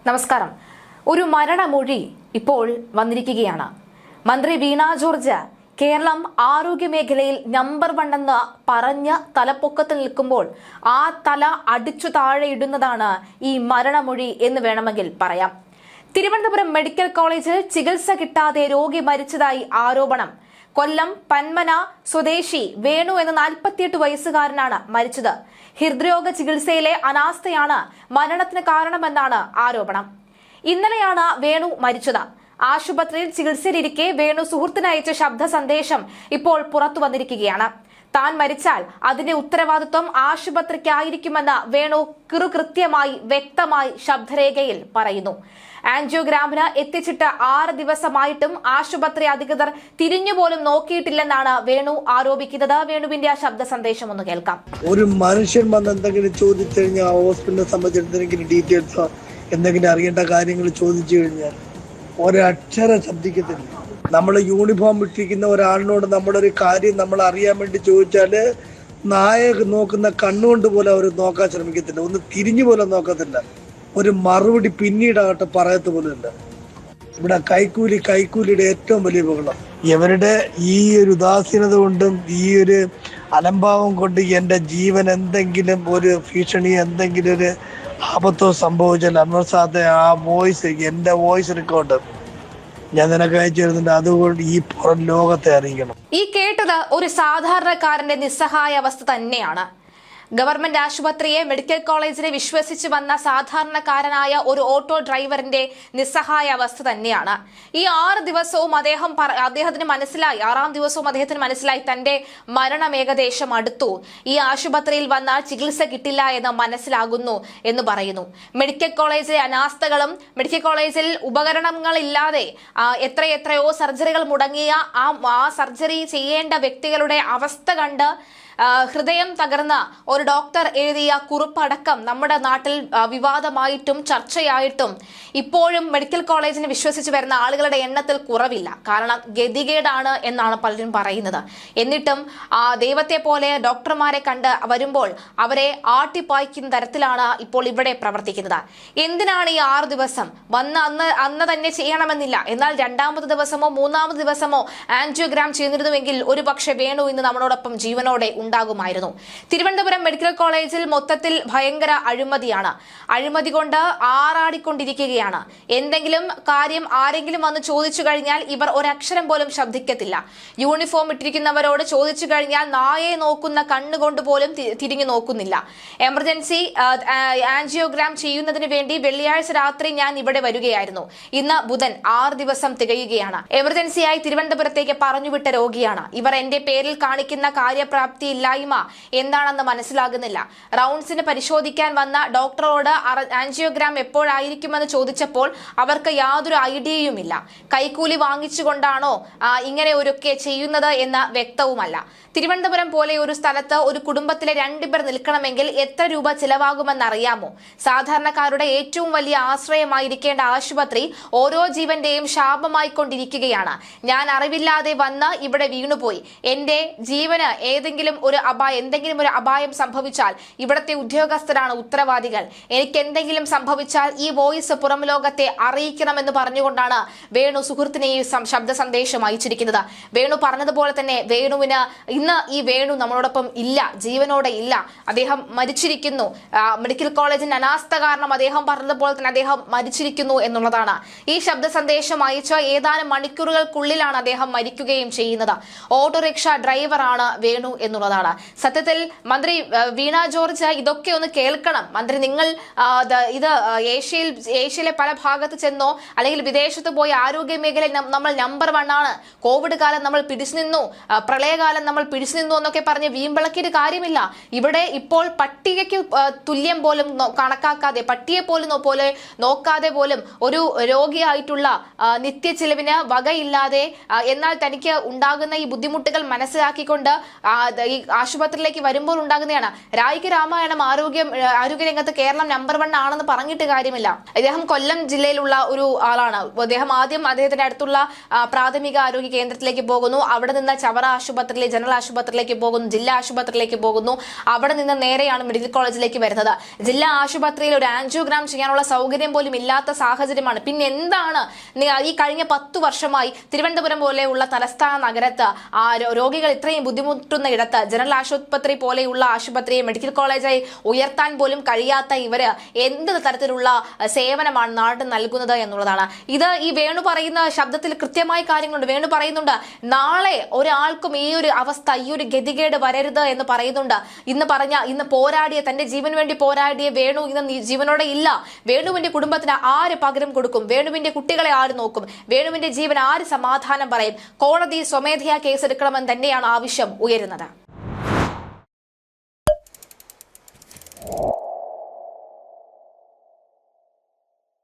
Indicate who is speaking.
Speaker 1: നമസ്കാരം. ഒരു മരണമൊഴി ഇപ്പോൾ വന്നിരിക്കുകയാണ്. മന്ത്രി വീണ ജോർജ് കേരളം ആരോഗ്യ മേഖലയിൽ നമ്പർ 1 എന്ന് പറഞ്ഞ് തലപ്പൊക്കത്തിൽ നിൽക്കുമ്പോൾ ആ തല അടിച്ചു താഴെ ഇടുന്നതാണ് ഈ മരണമൊഴി എന്ന് വേണമെങ്കിൽ പറയാം. തിരുവനന്തപുരം മെഡിക്കൽ കോളേജിൽ ചികിത്സ കിട്ടാതെ രോഗി മരിച്ചതായി ആരോപണം. കൊല്ലം പന്മന സ്വദേശി വേണു എന്ന 48 വയസ്സുകാരനാണ് മരിച്ചത്. ഹൃദ്രോഗ ചികിത്സയിലെ അനാസ്ഥയാണ് മരണത്തിന് കാരണമെന്നാണ് ആരോപണം. ഇന്നലെയാണ് വേണു മരിച്ചത്. ആശുപത്രിയിൽ ചികിത്സയിലിരിക്കെ വേണു സുഹൃത്തിനയച്ച ശബ്ദ സന്ദേശം ഇപ്പോൾ പുറത്തു വന്നിരിക്കുകയാണ്. താൻ മരിച്ചാൽ അതിന്റെ ഉത്തരവാദിത്വം ആശുപത്രിക്കായിരിക്കുമെന്ന് വേണു കൃത്യമായി വ്യക്തമായി ശബ്ദരേഖയിൽ പറയുന്നു. ആൻജിയോഗ്രാമിന് എത്തിച്ചിട്ട് 6 ദിവസമായിട്ടും ആശുപത്രി അധികൃതർ തിരിഞ്ഞുപോലും നോക്കിയിട്ടില്ലെന്നാണ് വേണു ആരോപിക്കുന്നത്. വേണുവിന്റെ ആ ശബ്ദ സന്ദേശം ഒന്ന് കേൾക്കാം.
Speaker 2: ഒരു മനുഷ്യൻ വന്ന് എന്തെങ്കിലും ചോദിച്ചു കഴിഞ്ഞാൽ ഹോസ്പിറ്റലിനെ സംബന്ധിച്ചിടത്തെങ്കിലും ഡീറ്റെയിൽസോ എന്തെങ്കിലും അറിയേണ്ട കാര്യങ്ങൾ ചോദിച്ചു കഴിഞ്ഞാൽ ഒരക്ഷരം ശബ്ദിക്കത്തില്ല. നമ്മൾ യൂണിഫോം ഇട്ടിരിക്കുന്ന ഒരാളിനോട് നമ്മളൊരു കാര്യം നമ്മൾ അറിയാൻ വേണ്ടി ചോദിച്ചാല് നായ നോക്കുന്ന കണ്ണുകൊണ്ട് പോലെ അവർ നോക്കാൻ ശ്രമിക്കത്തില്ല, ഒന്ന് തിരിഞ്ഞു പോലെ നോക്കത്തില്ല, ഒരു മറുപടി പിന്നീടാകട്ടെ പറയത്ത് പോലുമില്ല. ഇവിടെ കൈക്കൂലിയുടെ ഏറ്റവും വലിയ ബഹളം. ഇവരുടെ ഈ ഒരു ഉദാസീനത കൊണ്ടും ഈ ഒരു അലംഭാവം കൊണ്ട് എൻ്റെ ജീവൻ എന്തെങ്കിലും ഒരു ഭീഷണി എന്തെങ്കിലും ഒരു ആപത്തോ സംഭവിച്ചാൽ അൻവർ സാദെ ആ വോയിസ്, എൻ്റെ വോയിസ് റെക്കോർഡ് ഞാൻ നിനക്ക് അയച്ചു തരുന്നുണ്ട്. അതുകൊണ്ട് ഈ പുറം ലോകത്തെ അറിയിക്കണം.
Speaker 1: ഈ കേട്ടത് ഒരു സാധാരണക്കാരന്റെ നിസ്സഹായ അവസ്ഥ തന്നെയാണ്. ഗവൺമെന്റ് ആശുപത്രിയെ മെഡിക്കൽ കോളേജിനെ വിശ്വസിച്ച് വന്ന സാധാരണക്കാരനായ ഒരു ഓട്ടോ ഡ്രൈവറിന്റെ നിസ്സഹായ അവസ്ഥ തന്നെയാണ്. ഈ 6 ദിവസവും അദ്ദേഹത്തിന് മനസ്സിലായി, 6-ാം ദിവസവും അദ്ദേഹത്തിന് മനസ്സിലായി തന്റെ മരണം ഏകദേശം അടുത്തു, ഈ ആശുപത്രിയിൽ വന്നാൽ ചികിത്സ കിട്ടില്ല എന്ന് മനസ്സിലാകുന്നു എന്ന് പറയുന്നു. മെഡിക്കൽ കോളേജിലെ അനാസ്ഥകളും മെഡിക്കൽ കോളേജിൽ ഉപകരണങ്ങളില്ലാതെ എത്രയോ സർജറികൾ മുടങ്ങിയ ആ സർജറി ചെയ്യേണ്ട വ്യക്തികളുടെ അവസ്ഥ കണ്ട് ഹൃദയം തകർന്ന ഒരു ഡോക്ടർ എഴുതിയ കുറിപ്പടക്കം നമ്മുടെ നാട്ടിൽ വിവാദമായിട്ടും ചർച്ചയായിട്ടും ഇപ്പോഴും മെഡിക്കൽ കോളേജിനെ വിശ്വസിച്ച് വരുന്ന ആളുകളുടെ എണ്ണത്തിൽ കുറവില്ല. കാരണം ഗതികേടാണ് എന്നാണ് പലരും പറയുന്നത്. എന്നിട്ടും ദൈവത്തെ പോലെ ഡോക്ടർമാരെ കണ്ട് വരുമ്പോൾ അവരെ ആട്ടിപ്പായ്ക്കുന്ന തരത്തിലാണ് ഇപ്പോൾ ഇവിടെ പ്രവർത്തിക്കുന്നത്. എന്തിനാണ് ഈ 6 ദിവസം വന്ന് അന്ന് തന്നെ ചെയ്യണമെന്നില്ല. എന്നാൽ 2ാമത്തെ ദിവസമോ 3ാമത് ദിവസമോ ആൻജിയോഗ്രാം ചെയ്യുന്നിരുന്നുവെങ്കിൽ ഒരു പക്ഷേ വേണു ഇന്ന് നമ്മളോടൊപ്പം ജീവനോടെ ഉണ്ടാകുമായിരുന്നു. തിരുവനന്തപുരം മെഡിക്കൽ കോളേജിൽ മൊത്തത്തിൽ ഭയങ്കര അഴിമതിയാണ്. അഴിമതി കൊണ്ട് ആറാടിക്കൊണ്ടിരിക്കുകയാണ്. എന്തെങ്കിലും കാര്യം ആരെങ്കിലും വന്ന് ചോദിച്ചു കഴിഞ്ഞാൽ ഇവർ ഒരക്ഷരം പോലും ശബ്ദിക്കത്തില്ല. യൂണിഫോം ഇട്ടിരിക്കുന്നവരോട് ചോദിച്ചു കഴിഞ്ഞാൽ നായെ നോക്കുന്ന കണ്ണുകൊണ്ട് പോലും തിരിഞ്ഞു നോക്കുന്നില്ല. എമർജൻസി ആൻജിയോഗ്രാം ചെയ്യുന്നതിന് വേണ്ടി വെള്ളിയാഴ്ച രാത്രി ഞാൻ ഇവിടെ വരികയായിരുന്നു. ഇന്ന് ബുധൻ 6 ദിവസം തികയുകയാണ്. എമർജൻസിയായി തിരുവനന്തപുരത്തേക്ക് പറഞ്ഞുവിട്ട രോഗിയാണ്. ഇവർ എന്റെ പേരിൽ കാണിക്കുന്ന കാര്യപ്രാപ്തി ഇല്ലായ്മ എന്താണെന്ന് മനസ്സിലാകുന്നില്ല. റൗണ്ട്സിന് പരിശോധിക്കാൻ വന്ന ഡോക്ടറോട് ആൻജിയോഗ്രാം എപ്പോഴായിരിക്കുമെന്ന് ചോദിച്ചപ്പോൾ അവർക്ക് യാതൊരു ഐഡിയയുമില്ല. കൈക്കൂലി വാങ്ങിച്ചുകൊണ്ടാണോ ഇങ്ങനെ ഒരുക്കെ ചെയ്യുന്നത് എന്ന് വ്യക്തവുമല്ല. തിരുവനന്തപുരം പോലെ ഒരു സ്ഥലത്ത് ഒരു കുടുംബത്തിലെ 2 പേർ നിൽക്കണമെങ്കിൽ എത്ര രൂപ ചിലവാകുമെന്നറിയാമോ? സാധാരണക്കാരുടെ ഏറ്റവും വലിയ ആശ്രയമായിരിക്കേണ്ട ആശുപത്രി ഓരോ ജീവന്റെയും ശാപമായിക്കൊണ്ടിരിക്കുകയാണ്. ഞാൻ അറിവില്ലാതെ വന്ന് ഇവിടെ വീണുപോയി. എന്റെ ജീവന് എന്തെങ്കിലും ഒരു അപായം സംഭവിച്ചാൽ ഇവിടത്തെ ഉദ്യോഗസ്ഥരാണ് ഉത്തരവാദികൾ. എനിക്ക് എന്തെങ്കിലും സംഭവിച്ചാൽ ഈ വോയിസ് പുറം ലോകത്തെ അറിയിക്കണമെന്ന് പറഞ്ഞുകൊണ്ടാണ് വേണു സുഹൃത്തിനെ ഈ ശബ്ദ സന്ദേശം അയച്ചിരിക്കുന്നത്. വേണു പറഞ്ഞതുപോലെ തന്നെ വേണുവിന് ഇന്ന് ഈ വേണു നമ്മളോടൊപ്പം ഇല്ല, ജീവനോടെ ഇല്ല. അദ്ദേഹം മരിച്ചിരിക്കുന്നു. മെഡിക്കൽ കോളേജിന്റെ അനാസ്ഥ കാരണം അദ്ദേഹം പറഞ്ഞതുപോലെ തന്നെ അദ്ദേഹം മരിച്ചിരിക്കുന്നു എന്നുള്ളതാണ്. ഈ ശബ്ദ സന്ദേശം അയച്ച ഏതാനും മണിക്കൂറുകൾക്കുള്ളിലാണ് അദ്ദേഹം മരിക്കുകയും ചെയ്യുന്നത്. ഓട്ടോറിക്ഷ ഡ്രൈവറാണ് വേണു എന്നുള്ളതാണ്. സത്യത്തിൽ മന്ത്രി വീണ ജോർജ് ഇതൊക്കെ ഒന്ന് കേൾക്കണം. മന്ത്രി, നിങ്ങൾ ഇത് ഏഷ്യയിലെ പല ഭാഗത്ത് ചെന്നോ അല്ലെങ്കിൽ വിദേശത്ത് പോയി ആരോഗ്യ മേഖലയിൽ നമ്മൾ നമ്പർ 1 ആണ്, കോവിഡ് കാലം നമ്മൾ പിടിച്ചു നിന്നു, പ്രളയകാലം നമ്മൾ പിടിച്ചു നിന്നു എന്നൊക്കെ പറഞ്ഞ് വീമ്പിളക്കിയിട്ട് കാര്യമില്ല. ഇവിടെ ഇപ്പോൾ പട്ടികയ്ക്ക് തുല്യം പോലും കണക്കാക്കാതെ, പട്ടിയെ പോലും നോക്കാതെ പോലും ഒരു രോഗിയായിട്ടുള്ള നിത്യ ചിലവിന് വകയില്ലാതെ എന്നാൽ തനിക്ക് ഉണ്ടാകുന്ന ഈ ബുദ്ധിമുട്ടുകൾ മനസ്സിലാക്കിക്കൊണ്ട് ഈ ആശുപത്രിയിലേക്ക് വരുമ്പോൾ ഉണ്ടാകുന്നതാണ്. എന്തിനാണ് രായിക്ക് രാമായണം ആരോഗ്യരംഗത്ത് കേരളം നമ്പർ 1 ആണെന്ന് പറഞ്ഞിട്ട് കാര്യമില്ല. ഇദ്ദേഹം കൊല്ലം ജില്ലയിലുള്ള ഒരു ആളാണ്. അദ്ദേഹം ആദ്യം അദ്ദേഹത്തിന്റെ അടുത്തുള്ള പ്രാഥമിക ആരോഗ്യ കേന്ദ്രത്തിലേക്ക് പോകുന്നു. അവിടെ നിന്ന് ചവറ ആശുപത്രിയിലെ ജനറൽ ആശുപത്രിയിലേക്ക് പോകുന്നു, ജില്ലാ ആശുപത്രിയിലേക്ക് പോകുന്നു. അവിടെ നിന്ന് നേരെയാണ് മെഡിക്കൽ കോളേജിലേക്ക് വരുന്നത്. ജില്ലാ ആശുപത്രിയിൽ ഒരു ആൻജിയോഗ്രാം ചെയ്യാനുള്ള സൗകര്യം പോലും ഇല്ലാത്ത സാഹചര്യമാണ്. പിന്നെ എന്താണ് ഈ കഴിഞ്ഞ 10 വർഷമായി തിരുവനന്തപുരം പോലെയുള്ള തലസ്ഥാന നഗരത്ത് രോഗികൾ ഇത്രയും ബുദ്ധിമുട്ടുന്ന ഇടത്ത് ജനറൽ ആശുപത്രി പോലെയുള്ള ആശുപത്രിയെ മെഡിക്കൽ കോളേജായി ഉയർത്താൻ പോലും കഴിയാത്ത ഇവര് എന്ത് തരത്തിലുള്ള സേവനമാണ് നാടിന് നൽകുന്നത് എന്നുള്ളതാണ്. ഇത് ഈ വേണു പറയുന്ന ശബ്ദത്തിൽ കൃത്യമായ കാര്യങ്ങളുണ്ട്. വേണു പറയുന്നുണ്ട് നാളെ ഒരാൾക്കും ഈ ഒരു അവസ്ഥ, ഈ ഒരു ഗതികേട് വരരുത് എന്ന് പറയുന്നുണ്ട്. ഇന്ന് പോരാടിയ, തന്റെ ജീവന് വേണ്ടി പോരാടിയ വേണു ഇന്ന് ജീവനോടെ ഇല്ല. വേണുവിന്റെ കുടുംബത്തിന് ആര് പകരം കൊടുക്കും? വേണുവിന്റെ കുട്ടികളെ ആര് നോക്കും? വേണുവിന്റെ ജീവൻ ആര് സമാധാനം പറയും? കോടതി സ്വമേധയാ കേസെടുക്കണമെന്ന് തന്നെയാണ് ആവശ്യം ഉയരുന്നത്.